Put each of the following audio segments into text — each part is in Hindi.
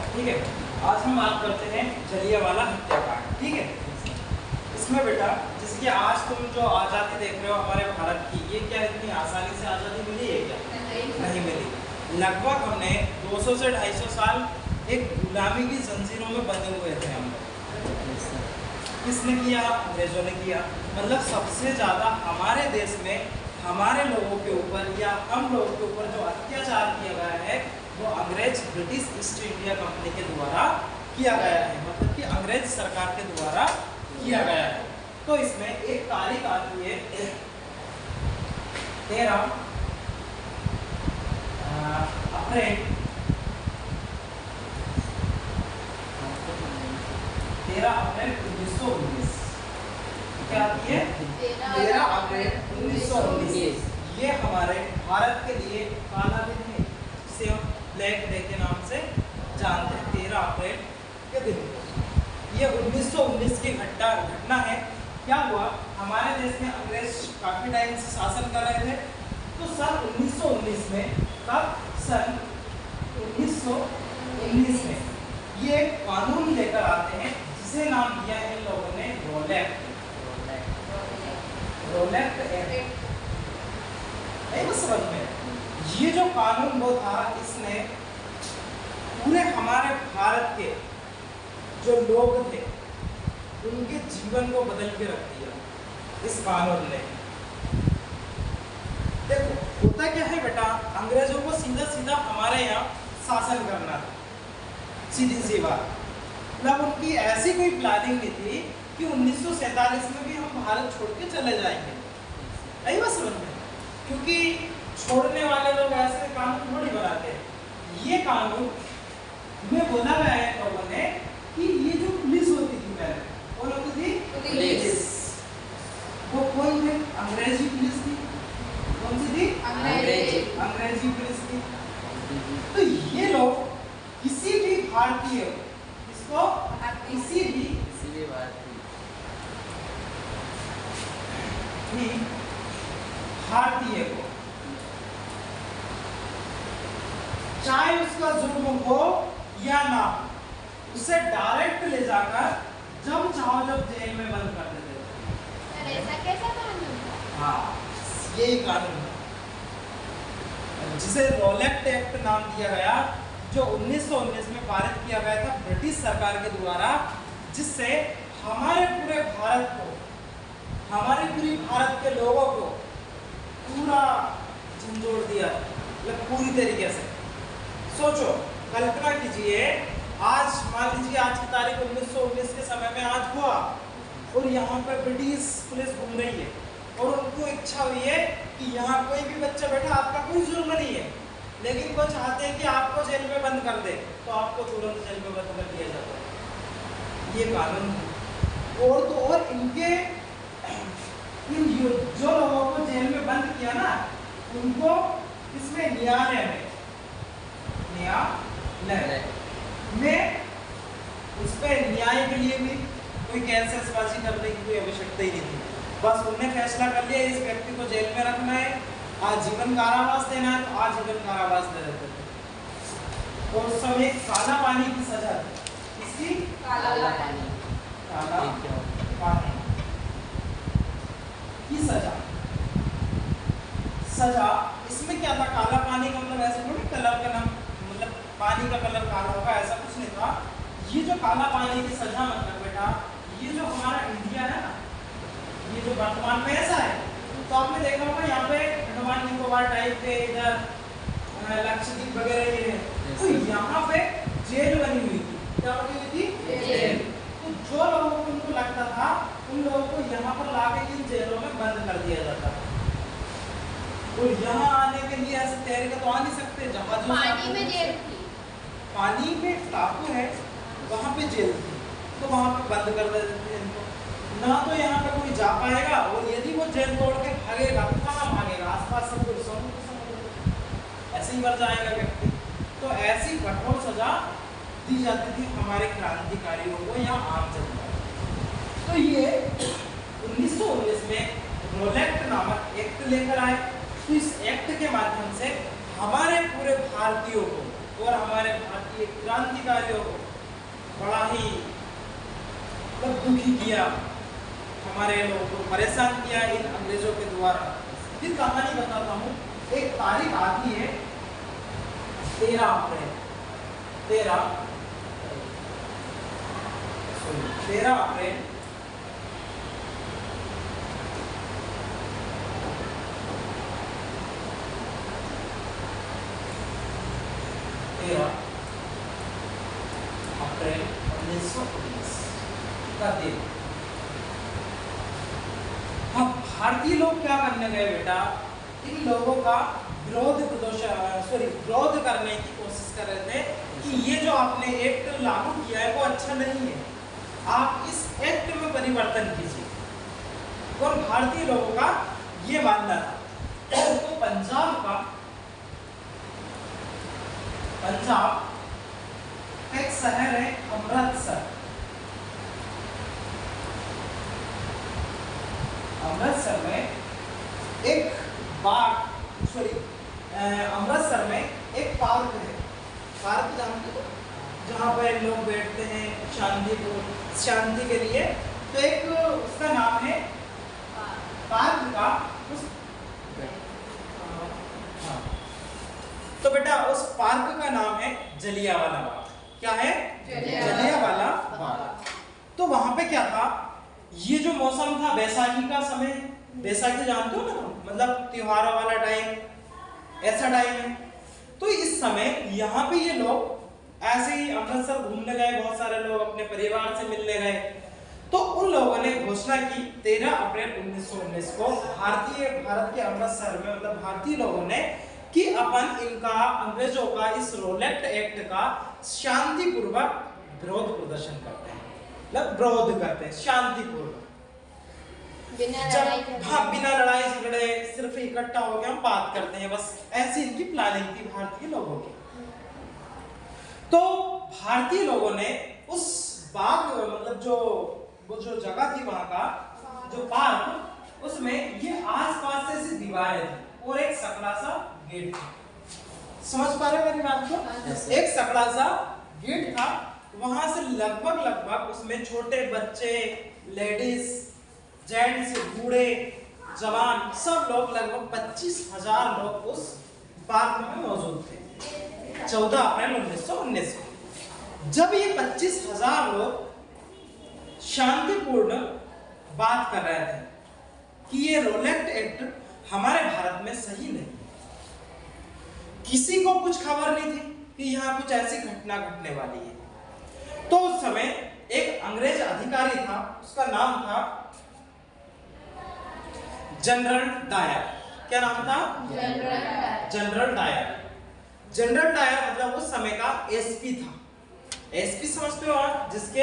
ठीक है, आज हम बात करते हैं जलियांवाला हत्याकांड। ठीक है, इसमें बेटा जैसे कि आज तुम जो आज़ादी देख रहे हो हमारे भारत की, ये क्या इतनी आसानी से आज़ादी मिली है क्या? नहीं मिली। लगभग हमने 200 से 250 साल एक गुलामी की जंजीरों में बंधे हुए थे हम लोग। किसने किया? अंग्रेजों ने किया। मतलब सबसे ज़्यादा हमारे देश में हमारे लोगों के ऊपर या हम लोगों के ऊपर जो अत्याचार किया गया है वो अंग्रेज ब्रिटिश ईस्ट इंडिया कंपनी के द्वारा किया गया है, मतलब कि अंग्रेज सरकार के द्वारा किया गया है। तो इसमें एक तारीख आती है 13 अप्रैल 1919। क्या आती है? 13 अप्रैल 1919। ये हमारे भारत के लिए काला दिन है, जिसे हम ब्लैक डे के नाम से जानते हैं। 13 अप्रैल के दिन ये 1919 की घटना है। क्या हुआ? हमारे देश में अंग्रेज काफी टाइम से शासन कर रहे थे। तो सन 1919 में, कब? सन 1919 में ये एक कानून लेकर आते हैं जिसे नाम दिया है इन लोगों ने रोलेक्ट एक्ट। नहीं बस समझ में, ये जो कानून वो था, इसने पूरे हमारे भारत के जो लोग थे उनके जीवन को बदल के रख दिया इस कानून ने। देखो होता क्या है बेटा, अंग्रेजों को सीधा सीधा हमारे यहाँ शासन करना था, सीधी सी बात। मतलब उनकी ऐसी कोई प्लानिंग नहीं थी कि 1947 में भी हम भारत छोड़ के चले जाएंगे। नहीं बस समझ में, क्योंकि छोड़ने वाले लोग ऐसे कानून थोड़ी बनाते हैं। ये कानून में बोला गया है लोगों ने कि ये जो पुलिस होती थी पहले, कौन होती थी? पुलिस। वो कौन थे? अंग्रेजी पुलिस थी। कौन सी थी? अंग्रेजी पुलिस थी। तो ये लोग किसी भी भारतीय, इसको किसी भी भारतीय को, चाहे उसका जुर्म हो या ना, उसे डायरेक्ट ले जाकर जब चाहो जब जेल में बंद कर देते थे। ऐसा कैसा कानून था? हाँ, यही कानून है जिसे रोलेक्ट एक्ट नाम दिया गया, जो 1919 में पारित किया गया था ब्रिटिश सरकार के द्वारा, जिससे हमारे पूरे भारत को, हमारे पूरी भारत के लोगों को पूरा झंझोड़ दिया, मतलब पूरी तरीके से। सोचो, कल्पना कीजिए, आज मान लीजिए आज की तारीख 1919 के समय में आज हुआ और यहाँ पर ब्रिटिश पुलिस घूम रही है और उनको इच्छा हुई है कि यहाँ कोई भी बच्चा बैठा, आपका कोई जुर्म नहीं है, लेकिन वो चाहते हैं कि आपको जेल में बंद कर दे, तो आपको तुरंत जेल में बंद कर दिया जाता है। ये कानून है। और तो और इनके जो लोगों को जेल में बंद किया ना, उनको इसमें न्यायालय में उस पर न्याय के लिए भी कोई कैंसरबाजी करने की कोई आवश्यकता ही नहीं थी। बस उन्होंने फैसला कर लिया इस व्यक्ति को जेल में रखना है, आजीवन कारावास देना है, तो आजीवन कारावास दे देते थे। और उस समय काला पानी की सजा थी। इसकी काला पानी की सजा। इसमें क्या था? काला पानी का मतलब ऐसे थोड़ी कलर का नाम, मतलब पानी का कलर काला होगा, ऐसा कुछ नहीं था। ये जो काला पानी की सजा मतलब बेटा, ये जो हमारा इंडिया है ना, ये जो वर्तमान में ऐसा है, तो आपने देखा होगा यहाँ पे अंडमान निकोबार टाइप के, इधर लक्षद्वीप वगैरह ये है, तो यहाँ पे जेल बनी हुई थी। क्या बनी हुई थी? जेल। तो जो लोगों को उनको लगता था, उन लोगों को यहाँ पर लाके इन जेलों में बंद कर दिया जाता था। और यहाँ आने के लिए ऐसे तैर के तो आ नहीं सकते, जहाजों पानी में जेल थी। पानी में टापू है, वहाँ पे जेल थी, तो वहाँ पे बंद कर देते थे इनको। ना तो यहाँ पे कोई जा पाएगा, और यदि वो जेल तोड़ के भागेगा तो कहाँ भागेगा? आसपास सब कुछ ऐसे ही मर जाएगा व्यक्ति। तो ऐसी कठोर सजा दी जाती थी हमारे क्रांतिकारियों को या आम जनता को। तो ये 1919 में रोलेक्ट नामक एक्ट लेकर आए। तो इस एक्ट के माध्यम से हमारे पूरे भारतीयों को और हमारे भारतीय ये क्रांतिकारियों को बड़ा ही दुखी किया, हमारे लोगों को परेशान किया इन अंग्रेजों के द्वारा। फिर कहानी बताता हूँ। एक तारीख आती है 13 अप्रैल 13 अप्रैल 1919 का दिन। अब भारतीय लोग क्या करने गए बेटा, इन लोगों का विरोध करने की कोशिश कर रहे थे कि ये जो आपने एक्ट लागू किया है वो अच्छा नहीं है, आप इस एक्ट में परिवर्तन कीजिए। और भारतीय लोगों का ये मानना था। तो पंजाब एक शहर है अमृतसर में एक अमृतसर में एक पार्क है। पार्क जानते हो, जहाँ पर लोग बैठते हैं शांति के लिए। तो एक उसका नाम है पार्क का तो बेटा उस पार्क का नाम है जलियांवाला बाग। क्या है? जलियांवाला बाग। तो वहां पे क्या था, ये जो मौसम था बैसाखी का समय, बैसाखी जानते हो ना, मतलब त्योहारों वाला टाइम, ऐसा टाइम है। तो इस समय यहाँ पे ये लोग ऐसे ही अमृतसर घूमने गए, बहुत सारे लोग अपने परिवार से मिलने गए। तो उन लोगों ने घोषणा की 13 अप्रैल 1919 को भारत के अमृतसर में, मतलब भारतीय लोगों ने, कि अपन इनका अंग्रेजों का इस रोलेट एक्ट का शांतिपूर्वक विरोध प्रदर्शन करते हैं, मतलब विरोध करते हैं शांतिपूर्वक, बिना लड़ाई झगड़े, सिर्फ इकट्ठा हो गए हम बात करते हैं, बस ऐसी इनकी प्लानिंग थी भारतीय लोगों की। तो भारतीय लोगों ने उस बाग, मतलब वो जो जगह थी वहां का जो पार्क, उसमें ये आसपास से ऐसी दीवारें थी और एक सकड़ा सा गेट था। समझ पा रहे मेरी बात को? एक सकड़ा सा गेट था, वहां से लगभग उसमें छोटे बच्चे, लेडीज, जेंट्स, बूढ़े, जवान, सब लोग, लगभग 25,000 लोग उस पार्क में मौजूद थे 14 अप्रैल 1919 को। जब ये 25,000 लोग शांतिपूर्ण बात कर रहे थे कि ये रोलेट एक्ट हमारे भारत में सही नहीं, किसी को कुछ खबर नहीं थी कि यहाँ कुछ ऐसी घटना घटने वाली है। तो उस समय एक अंग्रेज अधिकारी था, उसका नाम था जनरल डायर। क्या नाम था? General Dyer. जनरल डायर मतलब उस समय का एसपी था। एसपी समझते हो आप, जिसके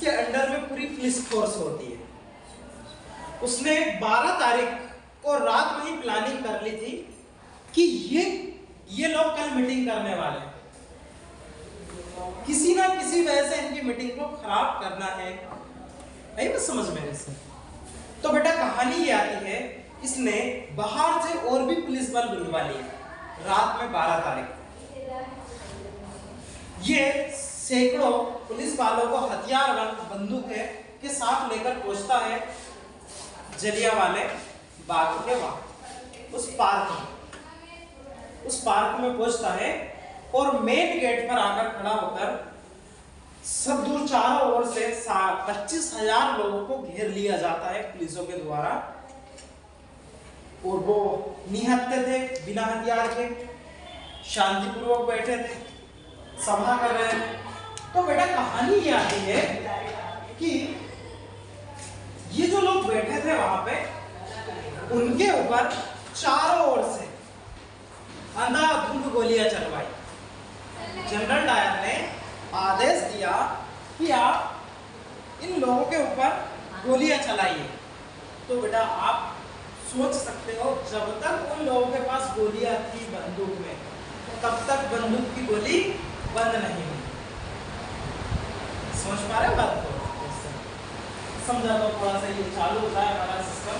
अंडर में पूरी पुलिस फोर्स होती है। उसने 12 तारीख को रात में ही प्लानिंग कर ली थी कि ये लोग कल मीटिंग करने वाले हैं, किसी ना किसी वजह से इनकी मीटिंग को खराब करना है। नहीं बस समझ में से। तो बेटा कहानी ये आती है, इसने बाहर से और भी पुलिस बल बुलवा लिया रात में 12 तारीख। ये सैकड़ों पुलिस वालों को हथियार बंदूकें के साथ लेकर पहुंचता है जलियांवाले बाग के वहां, उस पार्क में पहुंचता है और मेन गेट पर आकर खड़ा होकर सब दूर चारों ओर से 25,000 लोगों को घेर लिया जाता है पुलिसों के द्वारा। और वो निहत्थे थे, बिना हथियार के, शांतिपूर्वक बैठे थे, सभा कर रहे थे। तो बेटा कहानी ये आती है कि ये जो लोग बैठे थे वहां पे, उनके ऊपर चारों ओर से अंधाधुंध गोलियां चलवाई। जनरल डायर ने आदेश दिया कि आप इन लोगों के ऊपर गोलियां चलाइए। तो बेटा आप सोच सकते हो, जब तक उन लोगों के पास गोलियां थी बंदूक में, तब तक बंदूक की गोली बंद नहीं हुई। समझ पा रहे बात को? समझा दो थोड़ा सा, ये चालू होता है हमारा सिस्टम।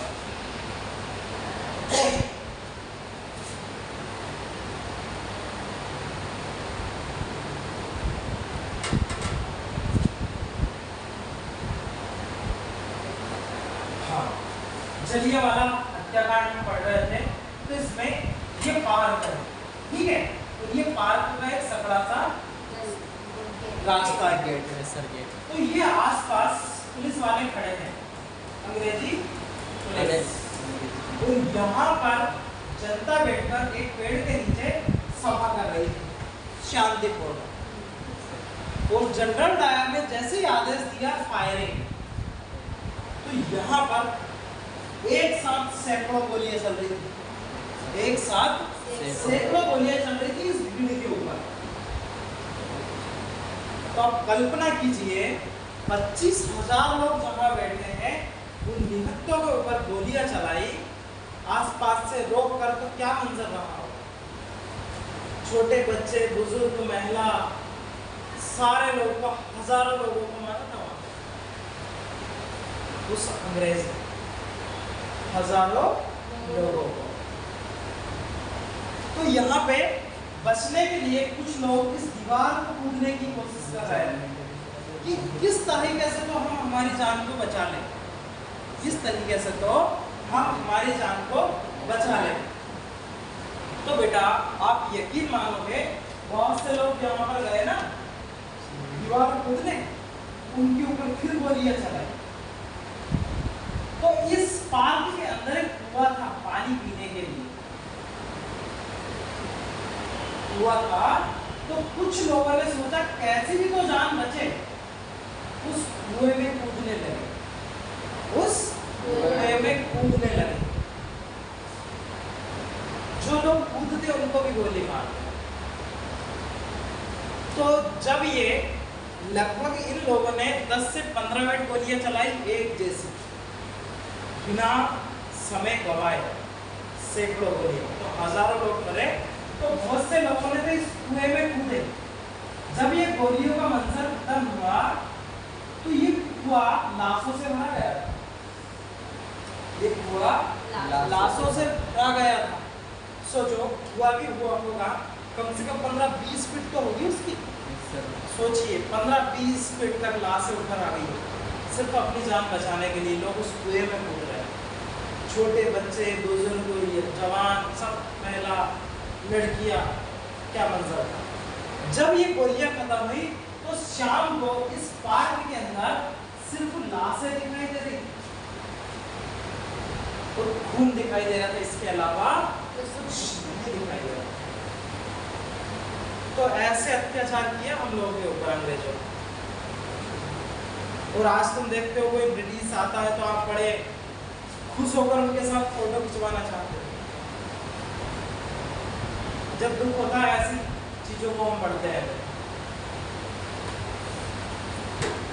जलियांवाला हत्याकांड में पढ़ रहे थे, तो इसमें ये पार्क है, ठीक है, तो ये पार्क का एक सकड़ा सा रास्ता गेट है, सर गेट। तो ये आसपास पुलिस वाले खड़े हैं, अंग्रेजी पुलिस, और यहाँ पर जनता बैठकर एक पेड़ के नीचे सभा कर रही थी शांतिपूर्ण, और जनरल डायर ने जैसे ही आदेश दिया फायरिंग, तो यहाँ पर एक साथ सैकड़ों गोलियां चल रही थी, एक साथ सैकड़ों गोलियां चल रही थी इस भीड़ के ऊपर। तो आप कल्पना कीजिए 25,000 लोग जहाँ बैठे हैं, उन निहत्तों के ऊपर गोलियां चलाई आसपास से रोक कर, तो क्या मंजर रहा हो। छोटे बच्चे, बुजुर्ग, महिला, सारे लोगों को, हजारों लोगों को मारा था वहां उस अंग्रेज ने, हजारों लोगों को। तो यहाँ पे बचने के लिए कुछ लोग इस दीवार को कूदने की कोशिश कर रहे हैं कि किस तरीके से तो हम हमारी जान को बचा लें, किस तरीके से तो हम हमारी जान को बचा लें। तो बेटा आप यकीन मानोगे, बहुत से लोग यहाँ पर गए ना दीवार को कूदने, उनके ऊपर फिर गोलियां चलाई। तो इस पार्क के अंदर एक कुआं था पानी पीने के लिए, कुआं था, तो कुछ लोगों ने सोचा कैसे भी तो जान बचे, उस कुएं में कूदने लगे, उस कुएं में कूदने लगे। जो लोग कूदते उनको भी गोली मारते। तो जब ये लगभग इन लोगों ने 10 से 15 मिनट गोलियां चलाई एक जैसी, बिना समय गवाए, सैकड़ों गोलियां, तो हजारों लोग मरे। तो बहुत से लोगों ने तो इस कुएं में कूदे। जब ये गोलियों का मंजर खत्म हुआ, तो ये कुआं लाशों से भरा गया था, ये कुआं लाशों से भरा गया था। सोचो हुआ भी हुआ होगा कम से कम 15-20 फीट तो होगी उसकी, सोचिए 15-20 फीट तक लाशें उठकर आ गई, सिर्फ अपनी जान बचाने के लिए लोग उस कुएं में कूद रहे हैं। छोटे बच्चे, बुजुर्ग, जवान, सब, महिला, लड़कियां, क्या मंजर था। जब ये गोलियां खत्म हुई तो शाम को इस पार्क के अंदर सिर्फ लाशें दिखाई दे रही और खून दिखाई दे रहा था, इसके अलावा कुछ नहीं दिखाई दे रहा। तो ऐसे अत्याचार किया हम लोगों के ऊपर अंग्रेजों। और आज तुम देखते हो कोई ब्रिटिश आता है तो आप बड़े खुश होकर उनके साथ फोटो खिंचवाना चाहते हो। जब दुख होता है ऐसी चीजों को हम पढ़ते हैं।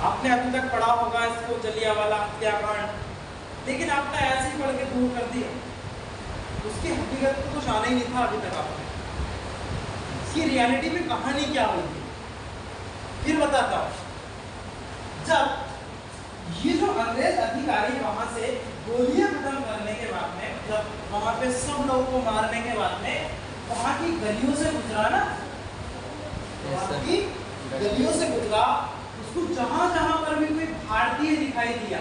आपने अभी तक पढ़ा होगा इसको, जलियांवाला हत्याकांड, लेकिन आपने ऐसे ही पढ़ के दूर कर दिया, उसकी हकीकत को तो जाना ही नहीं था अभी तक आपने, इसकी रियलिटी में कहानी क्या हुई थी। फिर बताता हूं। जब ये जो अंग्रेज अधिकारी वहां से गोलियां खत्म करने के बाद में, जब वहां पे सब लोगों को मारने के बाद में वहां की गलियों से गुजरा ना, वहां की गलियों से गुजरा, उसको जहां जहां पर भी कोई भारतीय दिखाई दिया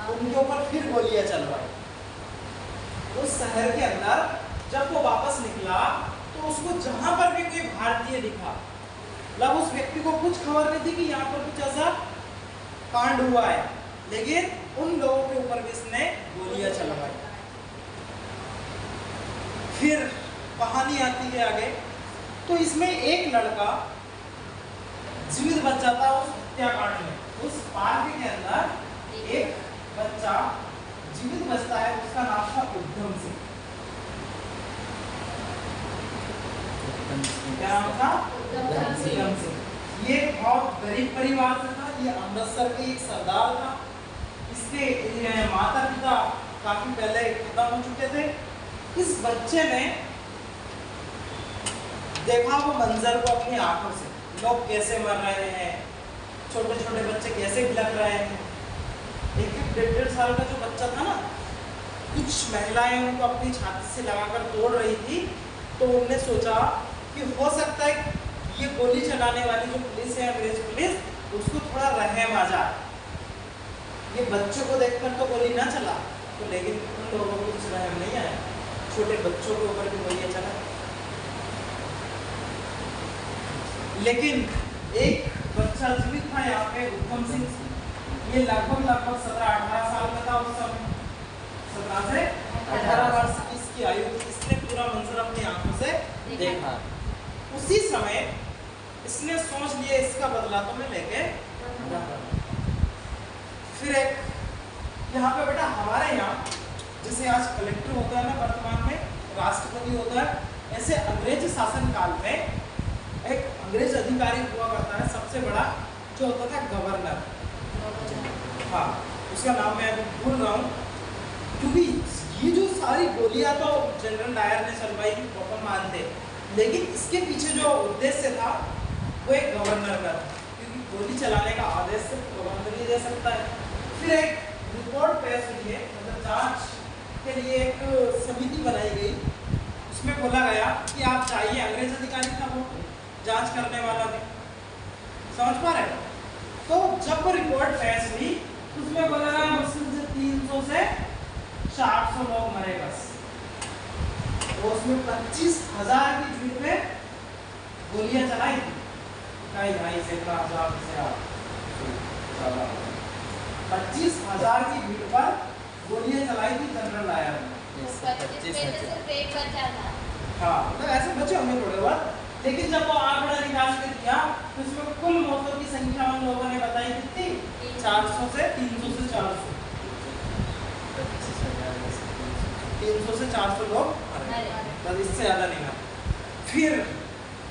उनके ऊपर फिर गोलियां चलवाई। उस शहर के अंदर जब वो वापस निकला तो उसको जहां पर भी कोई भारतीय दिखा, मतलब उस व्यक्ति को कुछ खबर नहीं थी कि यहाँ पर कुछ ऐसा कांड हुआ है, लेकिन उन लोगों के ऊपर भी इसने गोलियां चलवाई। फिर कहानी आती है आगे। तो इसमें एक लड़का जीवित बच जाता उस हत्याकांड में। उस पार्क के अंदर एक बच्चा जीवित बचता है, उसका नाम था उद्धम सिंह। क्या नाम था? उद्धम सिंह। ये बहुत गरीब परिवार से था, ये अमृतसर के एक सरदार था। इसके माता पिता काफी पहले खत्म हो चुके थे। इस बच्चे ने देखा वो मंजर को अपनी आंखों से, लोग कैसे मर रहे हैं, छोटे छोटे बच्चे कैसे भिलक रहे हैं। एक 1.5 साल का जो बच्चा था ना, कुछ महिलाएं उनको अपनी छाती से लगाकर तोड़ रही थी। तो उनने सोचा कि हो सकता है ये गोली चलाने वाली जो पुलिस है, अंग्रेज पुलिस, उसको थोड़ा रहम आ जाए, ये बच्चों को देखकर तो गोली ना चला, तो लेकिन उन लोगों को कुछ रहम नहीं आया, छोटे बच्चों के ऊपर भी गोलियां चला। लेकिन एक बच्चा जीवित था यहाँ पे, उधम सिंह। ये लगभग 17-18 साल का था उस समय, 17 से 18 वर्ष की इसकी आयु थी। इसने पूरा मंजर अपनी आंखों से देखा। उसी समय इसने सोच लिया इसका बदला तो मैं लेके रहूंगा। फिर एक यहाँ पे बेटा हमारे यहाँ जैसे आज कलेक्टर होता है ना, वर्तमान में राष्ट्रपति होता है, ऐसे अंग्रेज शासन काल में एक अंग्रेज अधिकारी हुआ करता है सबसे बड़ा, जो होता था गवर्नर। हाँ, उसका नाम मैं अभी भूल रहा हूँ, क्योंकि ये जो सारी गोलियां तो जनरल डायर ने चलवाई थी, प्रॉपर मानते, लेकिन इसके पीछे जो उद्देश्य था वो एक गवर्नर का था, क्योंकि गोली चलाने का आदेश सिर्फ गवर्नर ही दे सकता है। फिर एक रिपोर्ट पेश हुई है, मतलब जांच के लिए एक समिति बनाई गई। उसमें बोला गया कि आप चाहिए, अंग्रेज अधिकारी था वो, जांच करने वाला भी, समझ पा रहे हो? तो जब वो रिपोर्ट पेश हुई उसमें बोला गया मुश्किल से 300 से 400 लोग मरे बस। तो उसमें 25,000 की भीड़ पे गोलियां चलाई थी। 25,000 की भीड़ पर गोलियां चलाई थी जनरल डायर ने। हाँ, मतलब ऐसे बचे होंगे थोड़े बहुत, लेकिन जब वो आंकड़ा निकाल के दिया तो उसमें कुल मौतों की संख्या उन लोगों ने बताई कितनी, 400 से 300 से 400, 300 से 400 लोग बस, इससे ज्यादा नहीं था। फिर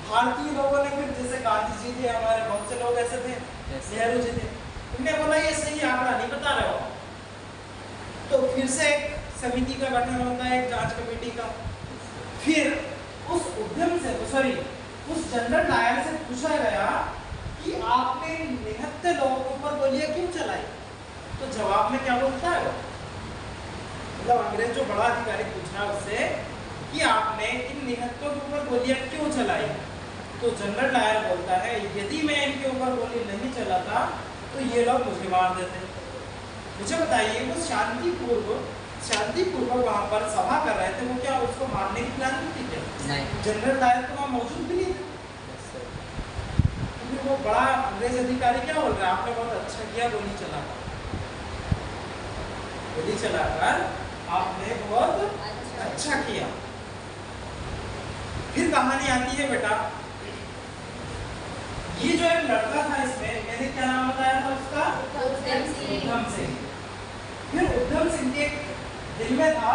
भारतीय लोगों ने, फिर जैसे गांधी जी थे, हमारे बहुत से लोग ऐसे थे, नेहरू जी थे, उन्होंने बोला ये सही आंकड़ा नहीं बता रहे हो, तो फिर से एक समिति का गठन होता है, एक जांच कमेटी का। फिर उस उद्यम से, सॉरी, उस जनरल डायर से पूछा गया कि आपने निहत्थे लोगों के ऊपर गोलियां क्यों चलाई? तो जवाब में क्या बोलता है वो, मतलब अंग्रेज जो बड़ा अधिकारी पूछ रहा है उससे कि आपने इन निहत्थों के ऊपर गोलियां क्यों चलाई? तो जनरल डायर बोलता है यदि मैं इनके ऊपर गोली नहीं चलाता तो ये लोग मुझे मार देते। मुझे बताइए, वो शांतिपूर्वक वहां पर सभा कर रहे थे, वो क्या उसको मारने की प्लान थी क्या? नहीं। जनरल डायर तो वहां मौजूद भी नहीं थे। तो वो बड़ा अंग्रेज अधिकारी क्या बोल रहा है, आपने बहुत अच्छा किया गोली चलाकर, गोली चलाकर आपने बहुत अच्छा किया। फिर कहानी आती है बेटा, ये जो एक लड़का था, इसमें मैंने क्या नाम बताया था उसका, उधम सिंह। फिर उधम सिंह के दिल में था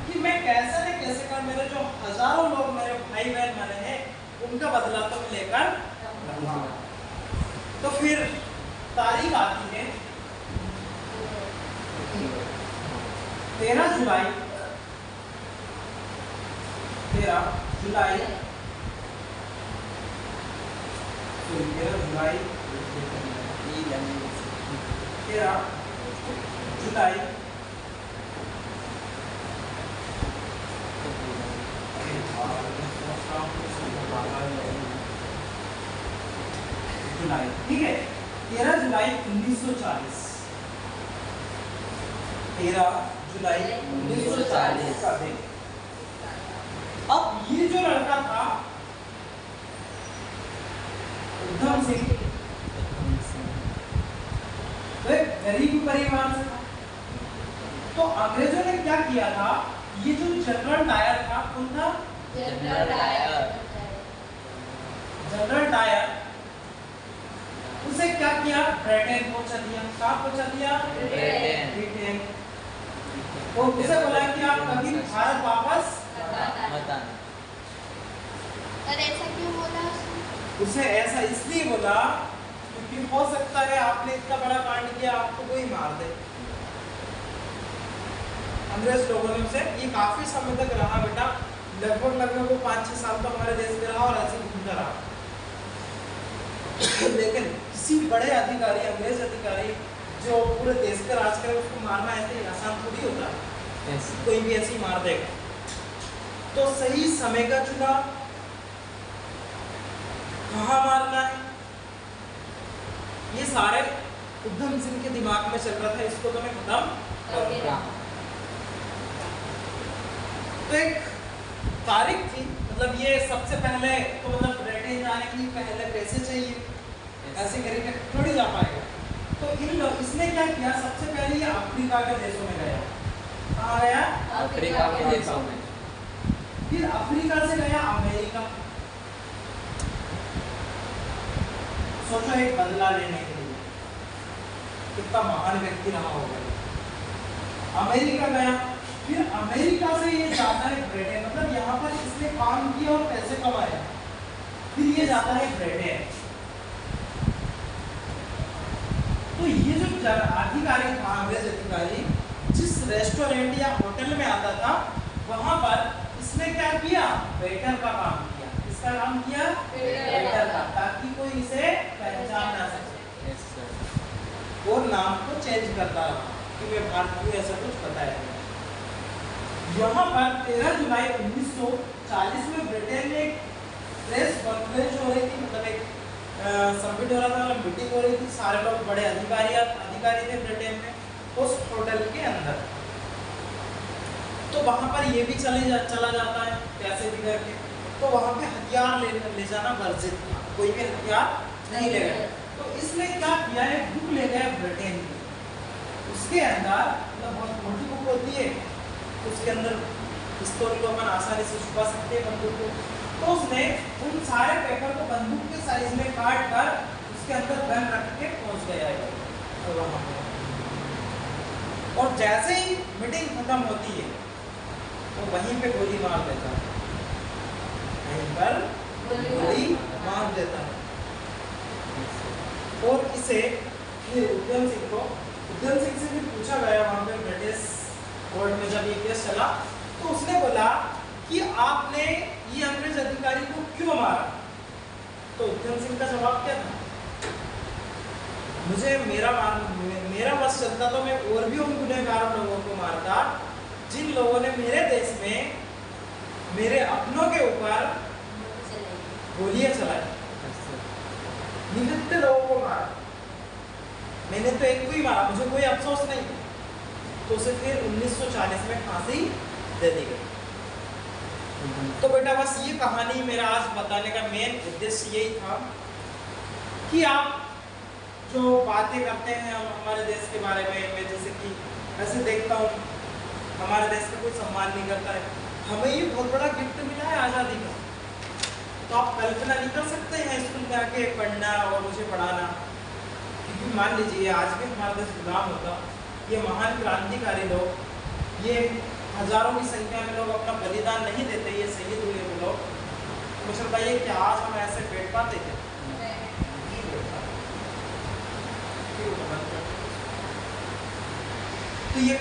कि मैं कैसे न कैसे कर, मेरे जो हजारों लोग मेरे भाई बहन मरे हैं उनका बदला तो मैं लेकर रहूंगा। तो फिर तारीख आती है 13 जुलाई 13 जुलाई, ठीक है, 13 जुलाई 1940, 13 जुलाई 1940 का दिन। अब ये जो लड़का था उधम सिंह, तो एक गरीब परिवार से था। तो अंग्रेजों ने क्या किया था, ये जो जनरल डायर था, कौन था? जनरल डायर, उसे क्या किया, ब्रिटेन पहुंचा दिया। कहाँ पहुंचा दिया? ब्रिटेन। तो उसे बोला कि आप कभी भारत वापस मत आना। ऐसा क्यों बोला? उसे ऐसा इसलिए बोला क्योंकि हो सकता है आपने इतना बड़ा कांड किया, आपको कोई मार दे। अंग्रेज लोगों ने उसे, ये काफी समय तक रहा बेटा, लगभग वो 5-6 साल तो हमारे देश में रहा और ऐसे घूमता रहा। लेकिन किसी बड़े अधिकारी, अंग्रेज अधिकारी जो पूरे देश का राज करे, उसको मारना ऐसे आसान थोड़ी होता है, कोई भी ऐसे ही मार देगा। तो सही समय का चुनाव, कहाँ मारना है, ये सारे उधम सिंह के दिमाग में चल रहा था, इसको तो मैं खत्म करूंगा। तो एक तारीख थी, मतलब ये सबसे पहले तो मतलब ब्रिटेन जाने के लिए पहले पैसे चाहिए, ऐसे करके थोड़ी जा पाएगा। तो इसने क्या किया, सबसे पहले ये अफ्रीका के देशों में गया। कहाँ गया? अफ्रीका के देशों में। फिर अफ्रीका से गया अमेरिका। सोचो एक बदला लेने के लिए कितना महान व्यक्ति रहा होगा। अमेरिका गया, फिर अमेरिका से ये जाता है ब्रिटेन, मतलब यहाँ पर इसने काम किया और पैसे कमाए, फिर ये जाता है ब्रिटेन। तो ये जो अधिकारी था, अंग्रेज अधिकारी, जिस रेस्टोरेंट या होटल में आता था वहां पर इसने क्या किया, वेटर का काम किया। किसका काम किया? वेटर का, ताकि कोई इसे पहचान ना सके। और नाम को चेंज करता रहा कि मैं भारतीय, ऐसा कुछ बताया गया। यहाँ पर 13 जुलाई 1940 में ब्रिटेन में एक प्रेस कॉन्फ्रेंस हो रही थी, मतलब एक समिट हो रहा था, मतलब मीटिंग हो रही थी। सारे लोग बड़े अधिकारी थे ब्रिटेन में उस होटल के अंदर। तो वहां पर ये भी चला जाता है पैसे भी करके। तो वहां पे हथियार ले जाना वर्जित था, कोई भी हथियार नहीं ले गया। तो इसने क्या किया, एक बुक ले गया ब्रिटेन की, उसके अंदर मतलब बहुत मोटी बुक होती है, उसके अंदर पिस्तौल को अपन आसानी से छुपा सकते हैं, बंदूक को। तो उसने उन सारे पेपर को बंदूक के साइज में काट कर उसके अंदर गन रख के पहुंच गया है वहां पे। और जैसे ही मीटिंग खत्म होती है तो वहीं पे गोली मार देता है, वहीं पर गोली मार देता है। और इसे उधम सिंह से भी पूछा गया वहां पे ब्रिटिश कोर्ट में जब ये केस चला, तो उसने बोला कि आपने ये अंग्रेज अधिकारी को क्यों मारा? तो उधम सिंह का जवाब क्या था, मुझे मेरा बस चलता तो मैं और भी उन गुनहगार लोगों को मारता जिन लोगों ने मेरे देश में मेरे अपनों के ऊपर गोलियां चलाई, निहत्तर लोगों को मारा। मैंने तो एक को ही मारा, मुझे कोई अफसोस नहीं। तो उसे फिर 1940 में फांसी दे दी गई। तो बेटा बस ये कहानी मेरा आज बताने का मेन उद्देश्य यही था कि आप जो बातें करते हैं हमारे देश के बारे में, मैं जैसे कि ऐसे देखता हूँ हमारे देश का कोई सम्मान नहीं करता है। हमें ये बहुत बड़ा गिफ्ट मिला है आज़ादी का, तो आप कल्पना नहीं कर सकते हैं स्कूल में आके पढ़ना और मुझे पढ़ाना। क्योंकि मान लीजिए आज भी हमारा देश गुलाम होता, ये महान क्रांतिकारी लोग, ये हजारों की संख्या में लोग अपना बलिदान नहीं देते, ये शहीद हुए वो लोग, मुझे बताइए क्या आज हम ऐसे बैठ पाते थे? तो ये